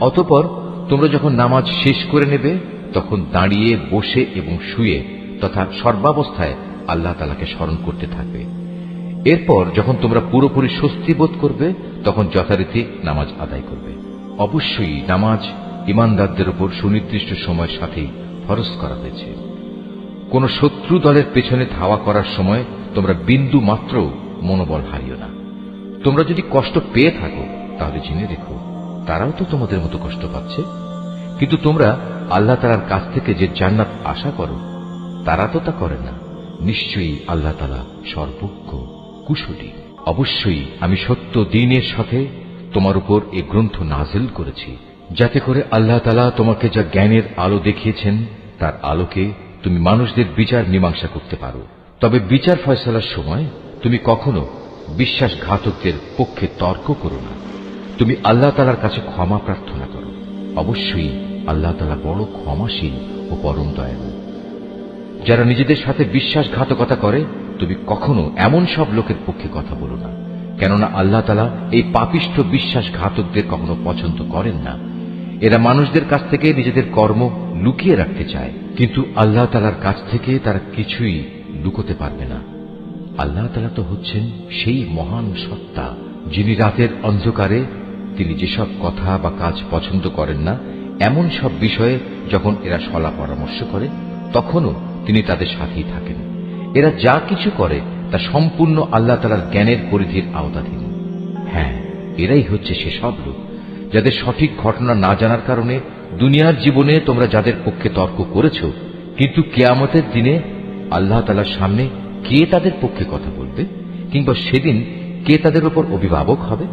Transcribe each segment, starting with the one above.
অতঃপর তোমরা যখন নামাজ শেষ করে নেবে তখন দাঁড়িয়ে, বসে এবং শুয়ে তথা সর্বাবস্থায় আল্লাহ তাআলাকে স্মরণ করতে থাকবে। এরপর যখন তোমরা পুরোপুরি স্বস্তি বোধ করবে তখন যথারীতি নামাজ আদায় করবে। অবশ্যই নামাজ ঈমানদারদের উপর সুনির্দিষ্ট সময়ের সাথেই ফরজ করা হয়েছে। কোন শত্রু দলের পেছনে ধাওয়া করার সময় তোমরা বিন্দু মাত্র মনোবল হারিও না। তোমরা যদি কষ্ট পেয়ে থাকো তাহলে জেনে রেখো তারাও তো তোমাদের মতো কষ্ট পাচ্ছে, কিন্তু তোমরা আল্লাহ তাআলার কাছ থেকে যে জান্নাত আশা করো তারা তো তা করে না। নিশ্চয়ই আল্লাহ তাআলা সর্বজ্ঞ, কুশলী। অবশ্যই আমি সত্য দ্বীনের সাথে তোমার উপর এই গ্রন্থ নাজিল করেছি, যাতে করে আল্লাহ তাআলা তোমাকে যা জ্ঞানের আলো দেখিয়েছেন তার আলোকে তুমি মানুষদের বিচার মীমাংসা করতে পারো। তবে বিচার ফয়সালার সময় তুমি কখনো বিশ্বাসঘাতকদের পক্ষে তর্ক করো না। তুমি আল্লাহ তাআলার কাছে ক্ষমা প্রার্থনা করো। অবশ্যই আল্লাহ তাআলা বড় ক্ষমাশীল ও পরম দয়ালু। যারা নিজেদের সাথে বিশ্বাসঘাতকতা করে তুমি কখনো এমন সব লোকের পক্ষে কথা বলো না, কেননা আল্লাহ তাআলা এই পাপিষ্ঠ বিশ্বাসঘাতকদের কখনো পছন্দ করেন না। এরা মানুষদের কাছ থেকে নিজেদের কর্ম লুকিয়ে রাখতে চায়, কিন্তু আল্লাহ তাআলার কাছ থেকে তারা কিছুই লুকোতে পারবে না। আল্লাহ তাআলা তো হচ্ছেন সেই মহান সত্তা যিনি রাতের অন্ধকারে তিনি যেসব কথা বা কাজ পছন্দ করেন না এমন সব বিষয়ে যখন এরা সলা পরামর্শ করে তখনও তিনি তাদের সাথেই থাকেন। এরা যা কিছু করে তা সম্পূর্ণ আল্লাহ তাআলার জ্ঞানের পরিধির আওতাধীন। হ্যাঁ, এরাই হচ্ছে সেসব লোক যাদের সঠিক ঘটনা না জানার কারণে দুনিয়ার জীবনে তোমরা যাদের পক্ষে তর্ক করেছ, কিন্তু কিয়ামতের দিনে আল্লাহ তাআলার সামনে কে তাদের পক্ষে কথা বলবে, কিংবা সেদিন কে তাদের উপর অভিভাবক হবে?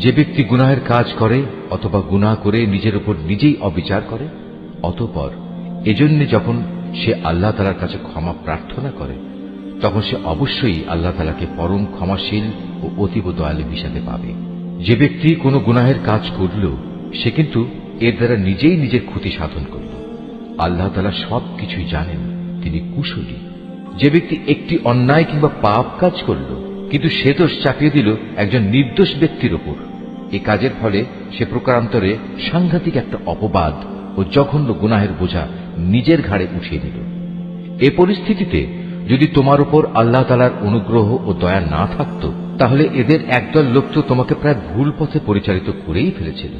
যে ব্যক্তি গুনাহের কাজ করে অথবা গুনাহ করে নিজের উপর নিজেই অবিচার করে, অতঃপর এজন্য যখন সে আল্লাহ তাআলার কাছে ক্ষমা প্রার্থনা করে তখন সে অবশ্যই আল্লাহ তাআলাকে পরম ক্ষমাশীল ও অতীব দয়ালু হিসাবে পাবে। যে ব্যক্তি কোনো গুনাহের কাজ করল সে কিন্তু এর দ্বারা নিজেই নিজের ক্ষতি সাধন করল। আল্লাহ তাআলা সবকিছুই জানেন, তিনি কুশলী। যে ব্যক্তি একটি অন্যায় কিংবা পাপ কাজ করল কিন্তু সে দোষ চাপিয়ে দিল একজন নির্দোষ ব্যক্তির উপর, এ কাজের ফলে সে প্রকারান্তরে সাংঘাতিক একটা অপবাদ ও জঘন্য গুনাহের বোঝা নিজের ঘাড়ে উঠিয়ে নিল। এ পরিস্থিতিতে যদি তোমার উপর আল্লাহ তাআলার অনুগ্রহ ও দয়া না থাকত তাহলে এদের একদল লোক তো তোমাকে প্রায় ভুল পথে পরিচালিত করেই ফেলেছিল,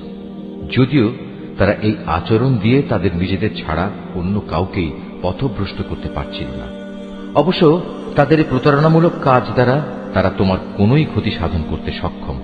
যদিও তারা এই আচরণ দিয়ে তাদের নিজেদের ছাড়া অন্য কাউকেই পথভ্রষ্ট করতে পারছিল না। অবশ্য তাদের এই প্রতারণামূলক কাজ দ্বারা তারা তোমার কোনোই ক্ষতি সাধন করতে সক্ষম